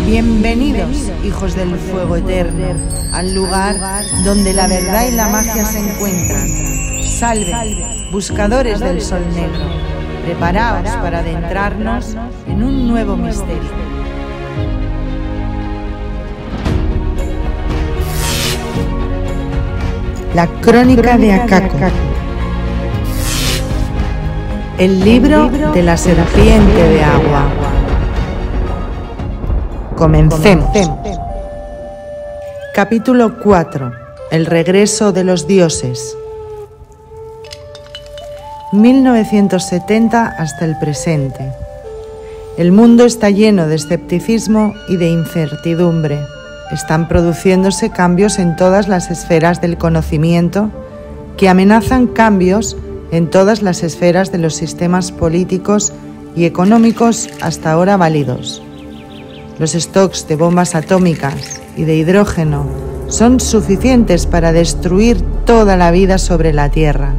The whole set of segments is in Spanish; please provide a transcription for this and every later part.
Bienvenidos, hijos del fuego eterno, al lugar donde la verdad y la magia se encuentran. Salve, buscadores del sol negro, preparaos para adentrarnos en un nuevo misterio. La crónica de Akako. El libro de la serpiente de agua. Comencemos. Capítulo 4. El regreso de los dioses. 1970 hasta el presente. El mundo está lleno de escepticismo y de incertidumbre. Están produciéndose cambios en todas las esferas del conocimiento que amenazan cambios en todas las esferas de los sistemas políticos y económicos hasta ahora válidos. Los stocks de bombas atómicas y de hidrógeno son suficientes para destruir toda la vida sobre la Tierra.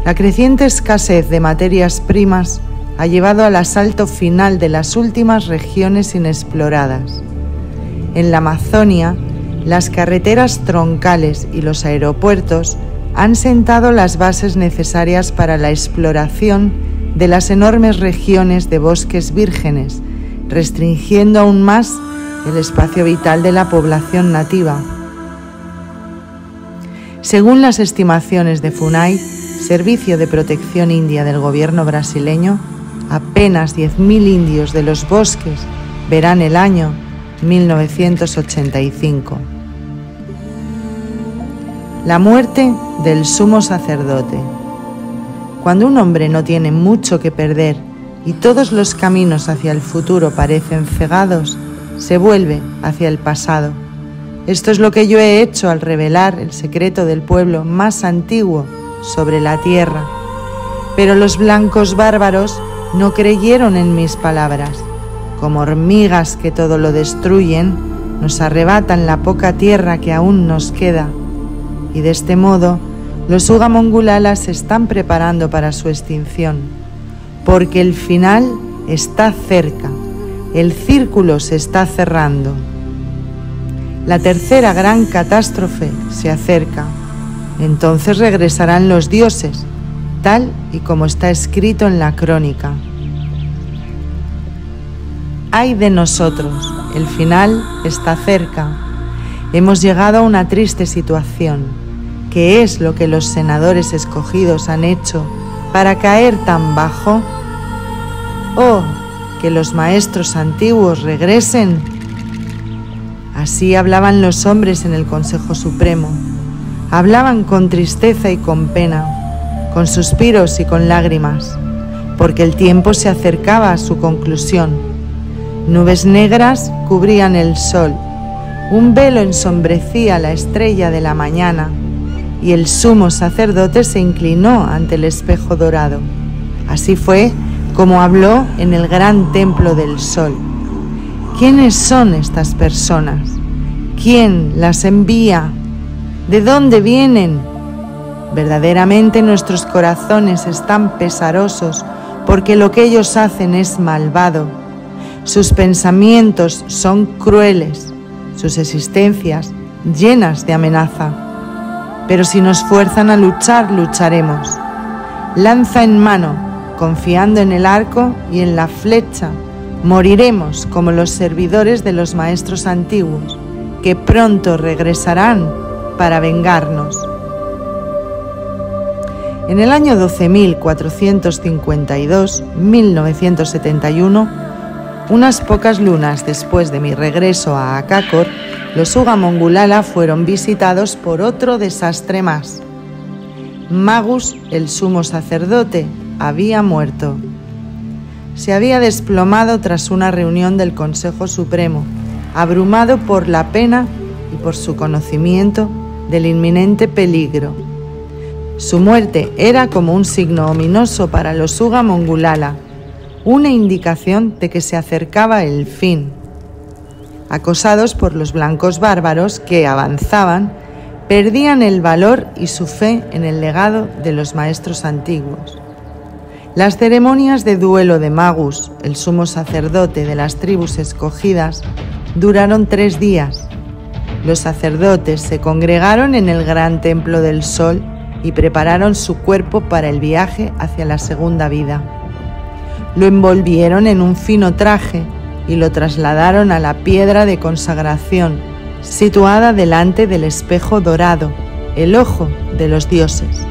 La creciente escasez de materias primas ha llevado al asalto final de las últimas regiones inexploradas. En la Amazonia, las carreteras troncales y los aeropuertos han sentado las bases necesarias para la exploración de las enormes regiones de bosques vírgenes, restringiendo aún más el espacio vital de la población nativa. Según las estimaciones de FUNAI, Servicio de Protección India del gobierno brasileño, apenas 10.000 indios de los bosques verán el año 1985. La muerte del sumo sacerdote. Cuando un hombre no tiene mucho que perder y todos los caminos hacia el futuro parecen cegados, se vuelve hacia el pasado. Esto es lo que yo he hecho al revelar el secreto del pueblo más antiguo sobre la tierra. Pero los blancos bárbaros no creyeron en mis palabras. Como hormigas que todo lo destruyen, nos arrebatan la poca tierra que aún nos queda. Y de este modo, los Uga Mongulala se están preparando para su extinción. Porque el final está cerca, el círculo se está cerrando. La tercera gran catástrofe se acerca. Entonces regresarán los dioses, tal y como está escrito en la crónica. ¡Ay de nosotros! El final está cerca. Hemos llegado a una triste situación. ¿Qué es lo que los senadores escogidos han hecho para caer tan bajo? ¡Oh, que los maestros antiguos regresen! Así hablaban los hombres en el Consejo Supremo. Hablaban con tristeza y con pena, con suspiros y con lágrimas, porque el tiempo se acercaba a su conclusión. Nubes negras cubrían el sol, un velo ensombrecía la estrella de la mañana, y el sumo sacerdote se inclinó ante el espejo dorado. Así fue como habló en el gran templo del sol. ¿Quiénes son estas personas? ¿Quién las envía? ¿De dónde vienen? Verdaderamente nuestros corazones están pesarosos porque lo que ellos hacen es malvado. Sus pensamientos son crueles, sus existencias llenas de amenaza. Pero si nos fuerzan a luchar, lucharemos. Lanza en mano, confiando en el arco y en la flecha, moriremos como los servidores de los maestros antiguos, que pronto regresarán para vengarnos. En el año 12.452, 1971, unas pocas lunas después de mi regreso a Akako, los Uga Mongulala fueron visitados por otro desastre más. Magus, el sumo sacerdote, había muerto. Se había desplomado tras una reunión del Consejo Supremo, abrumado por la pena y por su conocimiento del inminente peligro. Su muerte era como un signo ominoso para los Uga Mongulala, una indicación de que se acercaba el fin. Acosados por los blancos bárbaros que avanzaban, perdían el valor y su fe en el legado de los maestros antiguos. Las ceremonias de duelo de Magus, el sumo sacerdote de las tribus escogidas, duraron 3 días. Los sacerdotes se congregaron en el gran templo del sol y prepararon su cuerpo para el viaje hacia la segunda vida. Lo envolvieron en un fino traje y lo trasladaron a la piedra de consagración, situada delante del espejo dorado, el ojo de los dioses.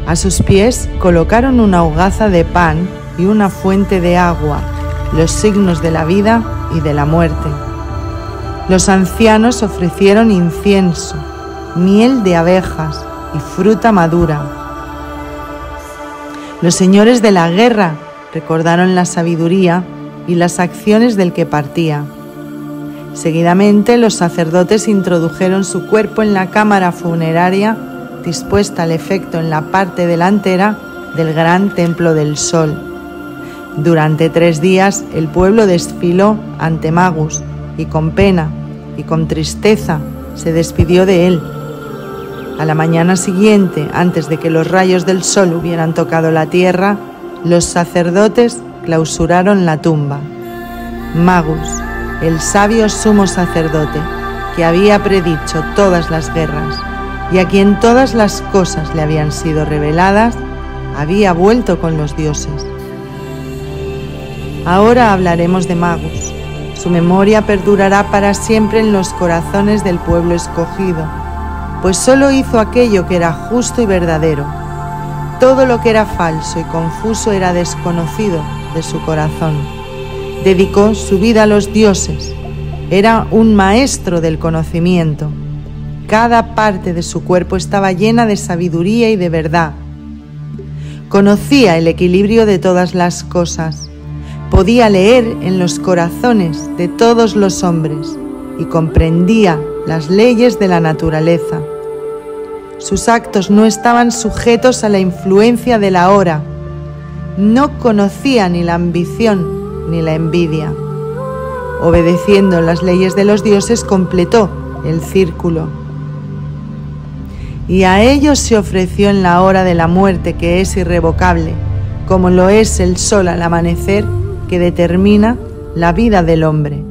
A sus pies colocaron una hogaza de pan y una fuente de agua, los signos de la vida y de la muerte. Los ancianos ofrecieron incienso, miel de abejas y fruta madura. Los señores de la guerra recordaron la sabiduría y las acciones del que partía. Seguidamente, los sacerdotes introdujeron su cuerpo en la cámara funeraria dispuesta al efecto en la parte delantera del gran templo del sol. Durante 3 días el pueblo desfiló ante Magus y con pena y con tristeza se despidió de él. A la mañana siguiente, antes de que los rayos del sol hubieran tocado la tierra, los sacerdotes clausuraron la tumba. Magus, el sabio sumo sacerdote, que había predicho todas las guerras y a quien todas las cosas le habían sido reveladas, había vuelto con los dioses. Ahora hablaremos de Magus. Su memoria perdurará para siempre en los corazones del pueblo escogido, pues solo hizo aquello que era justo y verdadero. Todo lo que era falso y confuso era desconocido de su corazón. Dedicó su vida a los dioses. Era un maestro del conocimiento. Cada parte de su cuerpo estaba llena de sabiduría y de verdad. Conocía el equilibrio de todas las cosas. Podía leer en los corazones de todos los hombres y comprendía las leyes de la naturaleza. Sus actos no estaban sujetos a la influencia de la hora. No conocía ni la ambición ni la envidia. Obedeciendo las leyes de los dioses, completó el círculo. Y a ellos se ofreció en la hora de la muerte, que es irrevocable, como lo es el sol al amanecer, que determina la vida del hombre.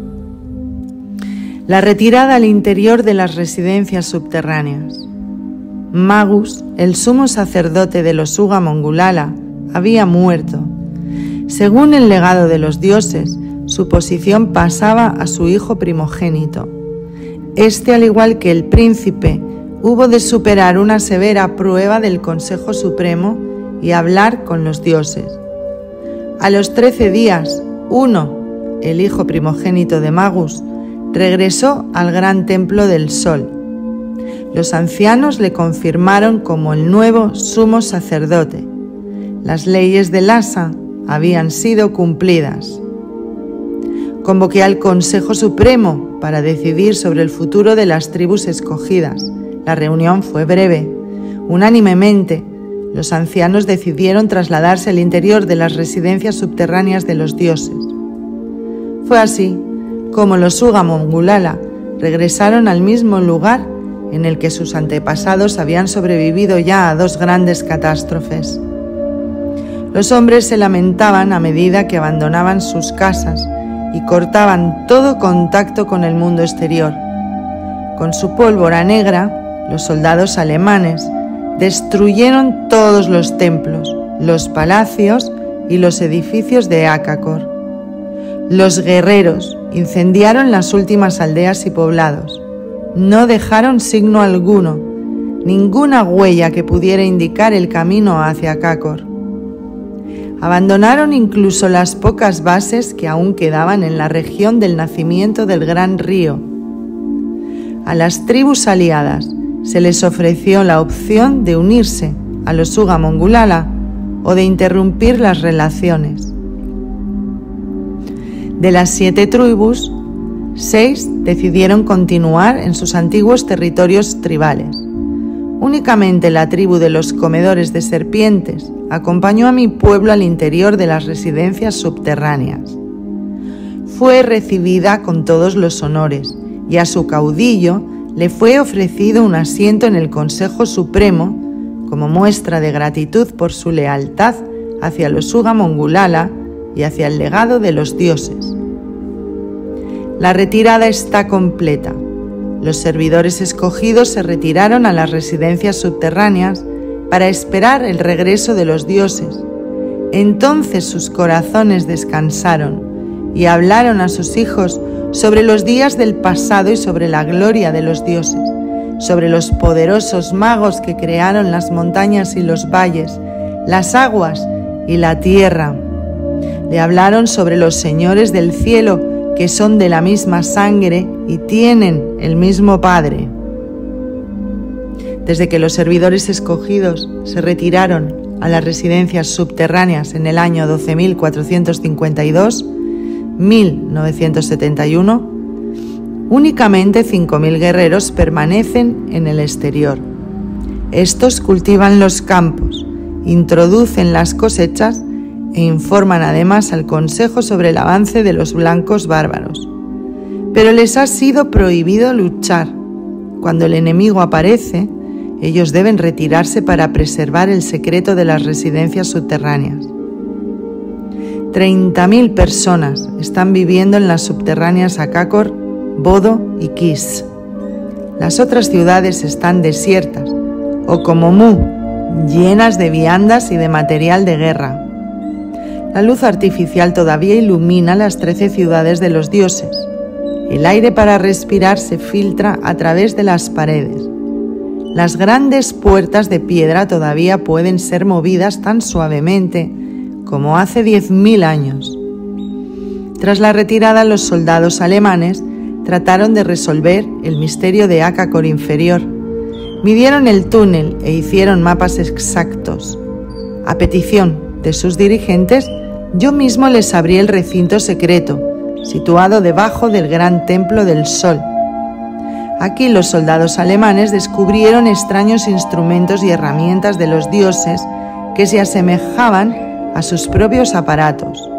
La retirada al interior de las residencias subterráneas. Magus, el sumo sacerdote de los Uga Mongulala, había muerto. Según el legado de los dioses, su posición pasaba a su hijo primogénito. Este, al igual que el príncipe, hubo de superar una severa prueba del Consejo Supremo y hablar con los dioses. A los 13 días, uno, el hijo primogénito de Magus, regresó al gran templo del sol. Los ancianos le confirmaron como el nuevo sumo sacerdote. Las leyes de Lhasa habían sido cumplidas. Convoqué al Consejo Supremo para decidir sobre el futuro de las tribus escogidas. La reunión fue breve. Unánimemente, los ancianos decidieron trasladarse al interior de las residencias subterráneas de los dioses. Fue así como los Uga Mongulala regresaron al mismo lugar en el que sus antepasados habían sobrevivido ya a 2 grandes catástrofes. Los hombres se lamentaban a medida que abandonaban sus casas y cortaban todo contacto con el mundo exterior. Con su pólvora negra, los soldados alemanes destruyeron todos los templos, los palacios y los edificios de Akakor. Los guerreros incendiaron las últimas aldeas y poblados. No dejaron signo alguno, ninguna huella que pudiera indicar el camino hacia Akakor. Abandonaron incluso las pocas bases que aún quedaban en la región del nacimiento del gran río. A las tribus aliadas se les ofreció la opción de unirse a los Uga Mongulala o de interrumpir las relaciones. De las 7 tribus, 6 decidieron continuar en sus antiguos territorios tribales. Únicamente la tribu de los comedores de serpientes acompañó a mi pueblo al interior de las residencias subterráneas. Fue recibida con todos los honores y a su caudillo le fue ofrecido un asiento en el Consejo Supremo como muestra de gratitud por su lealtad hacia los Uga-Mongulala y hacia el legado de los dioses. La retirada está completa. Los servidores escogidos se retiraron a las residencias subterráneas para esperar el regreso de los dioses. Entonces sus corazones descansaron y hablaron a sus hijos sobre los días del pasado y sobre la gloria de los dioses, sobre los poderosos magos que crearon las montañas y los valles, las aguas y la tierra. Le hablaron sobre los señores del cielo, que son de la misma sangre y tienen el mismo Padre. Desde que los servidores escogidos se retiraron a las residencias subterráneas en el año 12.452, 1971, únicamente 5.000 guerreros permanecen en el exterior. Estos cultivan los campos, introducen las cosechas e informan además al Consejo sobre el avance de los blancos bárbaros. Pero les ha sido prohibido luchar. Cuando el enemigo aparece, ellos deben retirarse para preservar el secreto de las residencias subterráneas. 30.000 personas están viviendo en las subterráneas Akakor, Bodo y Kis. Las otras ciudades están desiertas, o como Mu, llenas de viandas y de material de guerra. La luz artificial todavía ilumina las 13 ciudades de los dioses. El aire para respirar se filtra a través de las paredes. Las grandes puertas de piedra todavía pueden ser movidas tan suavemente como hace 10.000 años. Tras la retirada, los soldados alemanes trataron de resolver el misterio de Akakor inferior. Midieron el túnel e hicieron mapas exactos. A petición de sus dirigentes, yo mismo les abrí el recinto secreto, situado debajo del gran templo del Sol. Aquí los soldados alemanes descubrieron extraños instrumentos y herramientas de los dioses que se asemejaban a sus propios aparatos.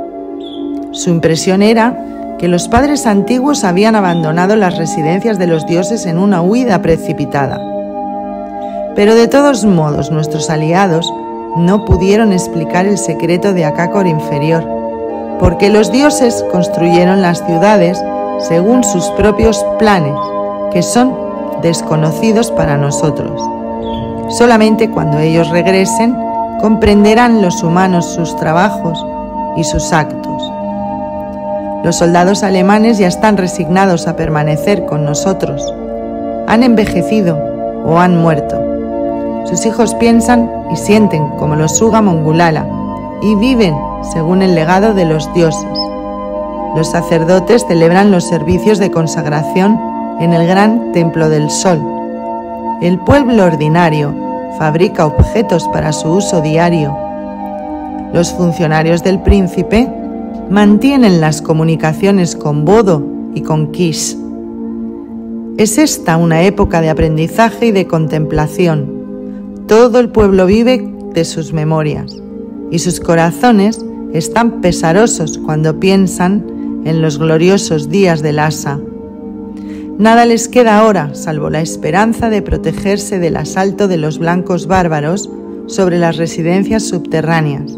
Su impresión era que los padres antiguos habían abandonado las residencias de los dioses en una huida precipitada. Pero de todos modos, nuestros aliados no pudieron explicar el secreto de Akakor inferior, porque los dioses construyeron las ciudades según sus propios planes, que son desconocidos para nosotros. Solamente cuando ellos regresen, comprenderán los humanos sus trabajos y sus actos. Los soldados alemanes ya están resignados a permanecer con nosotros. Han envejecido o han muerto. Sus hijos piensan y sienten como los Uga-Mongulala y viven según el legado de los dioses. Los sacerdotes celebran los servicios de consagración en el gran templo del Sol. El pueblo ordinario fabrica objetos para su uso diario. Los funcionarios del príncipe mantienen las comunicaciones con Bodo y con Kis. Es esta una época de aprendizaje y de contemplación. Todo el pueblo vive de sus memorias y sus corazones están pesarosos cuando piensan en los gloriosos días del Lhasa. Nada les queda ahora salvo la esperanza de protegerse del asalto de los blancos bárbaros sobre las residencias subterráneas.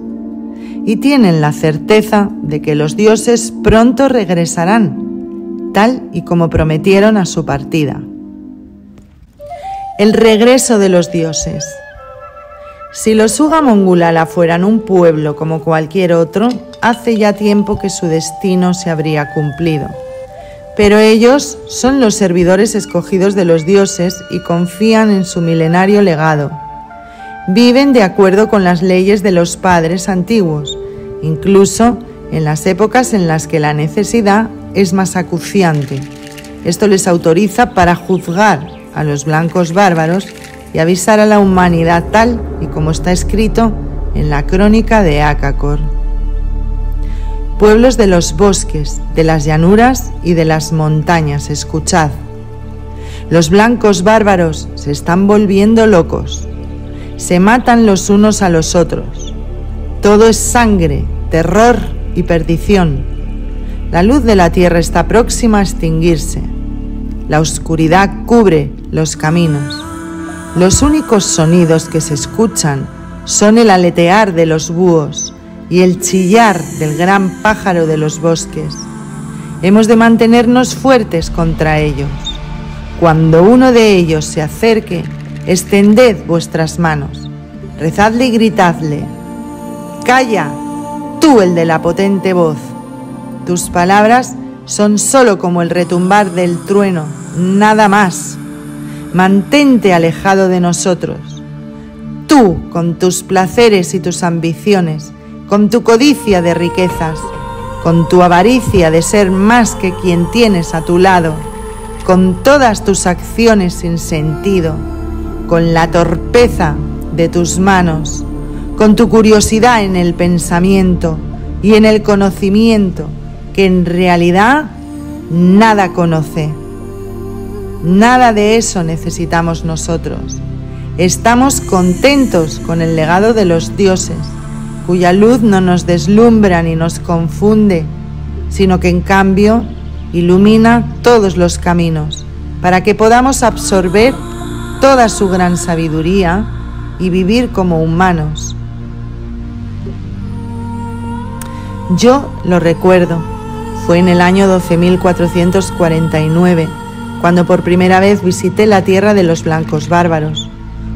Y tienen la certeza de que los dioses pronto regresarán, tal y como prometieron a su partida. El regreso de los dioses. Si los Uga-Mongulala fueran un pueblo como cualquier otro, hace ya tiempo que su destino se habría cumplido. Pero ellos son los servidores escogidos de los dioses y confían en su milenario legado. Viven de acuerdo con las leyes de los padres antiguos, incluso en las épocas en las que la necesidad es más acuciante. Esto les autoriza para juzgar a los blancos bárbaros y avisar a la humanidad tal y como está escrito en la crónica de Akakor. Pueblos de los bosques, de las llanuras y de las montañas, escuchad. Los blancos bárbaros se están volviendo locos. Se matan los unos a los otros. Todo es sangre, terror y perdición. La luz de la tierra está próxima a extinguirse. La oscuridad cubre los caminos. Los únicos sonidos que se escuchan son el aletear de los búhos y el chillar del gran pájaro de los bosques. Hemos de mantenernos fuertes contra ellos. Cuando uno de ellos se acerque, extended vuestras manos, rezadle y gritadle: «Calla, tú el de la potente voz». Tus palabras son solo como el retumbar del trueno, nada más. Mantente alejado de nosotros. Tú, con tus placeres y tus ambiciones, con tu codicia de riquezas, con tu avaricia de ser más que quien tienes a tu lado, con todas tus acciones sin sentido, con la torpeza de tus manos, con tu curiosidad en el pensamiento y en el conocimiento, que en realidad nada conoce. Nada de eso necesitamos nosotros. Estamos contentos con el legado de los dioses, cuya luz no nos deslumbra ni nos confunde, sino que en cambio ilumina todos los caminos, para que podamos absorber toda su gran sabiduría y vivir como humanos. Yo lo recuerdo, fue en el año 12.449, cuando por primera vez visité la tierra de los blancos bárbaros.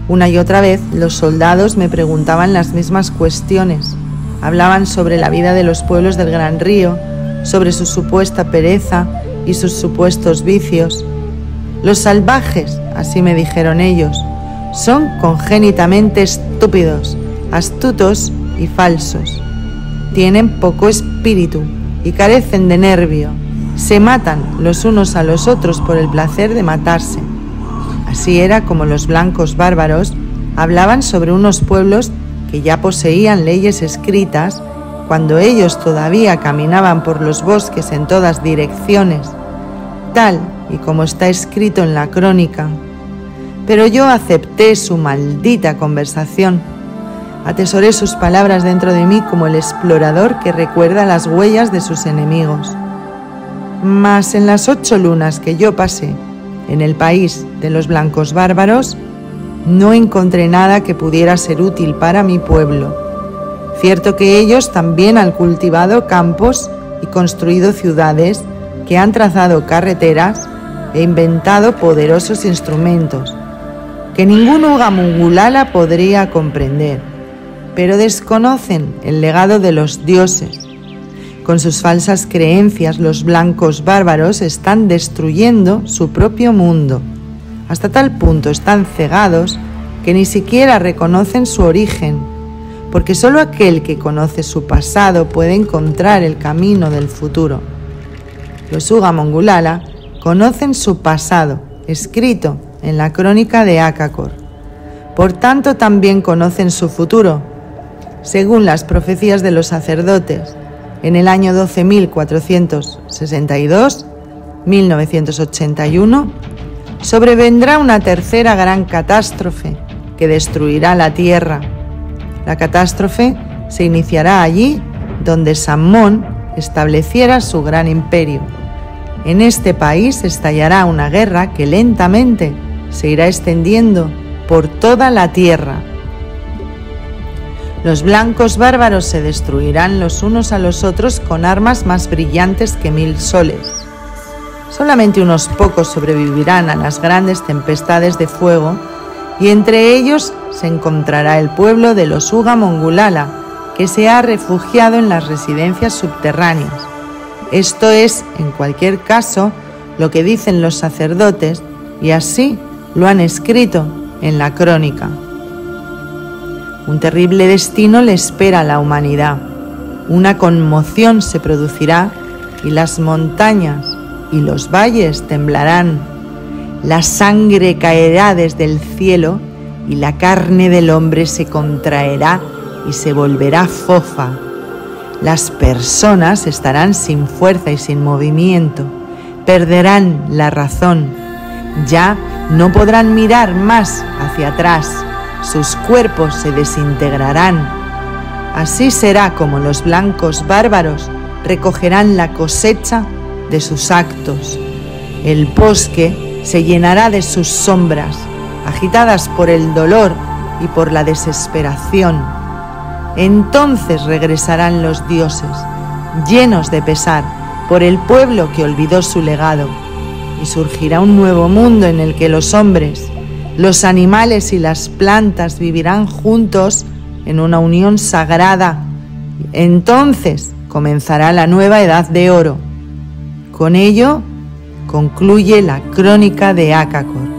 Una y otra vez los soldados me preguntaban las mismas cuestiones. Hablaban sobre la vida de los pueblos del Gran Río, sobre su supuesta pereza y sus supuestos vicios. Los salvajes, así me dijeron ellos, son congénitamente estúpidos, astutos y falsos. Tienen poco espíritu y carecen de nervio. Se matan los unos a los otros por el placer de matarse. Así era como los blancos bárbaros hablaban sobre unos pueblos que ya poseían leyes escritas cuando ellos todavía caminaban por los bosques en todas direcciones, tal y como está escrito en la crónica. Pero yo acepté su maldita conversación. Atesoré sus palabras dentro de mí como el explorador que recuerda las huellas de sus enemigos. Mas en las 8 lunas que yo pasé en el país de los blancos bárbaros, no encontré nada que pudiera ser útil para mi pueblo. Cierto que ellos también han cultivado campos y construido ciudades, que han trazado carreteras e inventado poderosos instrumentos, que ningún Uga Mongulala podría comprender, pero desconocen el legado de los dioses. Con sus falsas creencias, los blancos bárbaros están destruyendo su propio mundo. Hasta tal punto están cegados que ni siquiera reconocen su origen, porque solo aquel que conoce su pasado puede encontrar el camino del futuro. Los Uga Mongulala conocen su pasado, escrito en la crónica de Akakor. Por tanto, también conocen su futuro. Según las profecías de los sacerdotes, en el año 12.462, 1981, sobrevendrá una tercera gran catástrofe que destruirá la tierra. La catástrofe se iniciará allí donde Sammón estableciera su gran imperio. En este país estallará una guerra que lentamente se irá extendiendo por toda la tierra. Los blancos bárbaros se destruirán los unos a los otros con armas más brillantes que 1000 soles. Solamente unos pocos sobrevivirán a las grandes tempestades de fuego, y entre ellos se encontrará el pueblo de los Uga Mongulala, que se ha refugiado en las residencias subterráneas. Esto es, en cualquier caso, lo que dicen los sacerdotes, y así lo han escrito en la crónica. Un terrible destino le espera a la humanidad. Una conmoción se producirá y las montañas y los valles temblarán. La sangre caerá desde el cielo y la carne del hombre se contraerá y se volverá fofa. Las personas estarán sin fuerza y sin movimiento, perderán la razón, ya no podrán mirar más hacia atrás, sus cuerpos se desintegrarán. Así será como los blancos bárbaros recogerán la cosecha de sus actos. El bosque se llenará de sus sombras, agitadas por el dolor y por la desesperación. Entonces regresarán los dioses, llenos de pesar por el pueblo que olvidó su legado, y surgirá un nuevo mundo en el que los hombres, los animales y las plantas vivirán juntos en una unión sagrada. Entonces comenzará la nueva edad de oro. Con ello concluye la crónica de Acacor.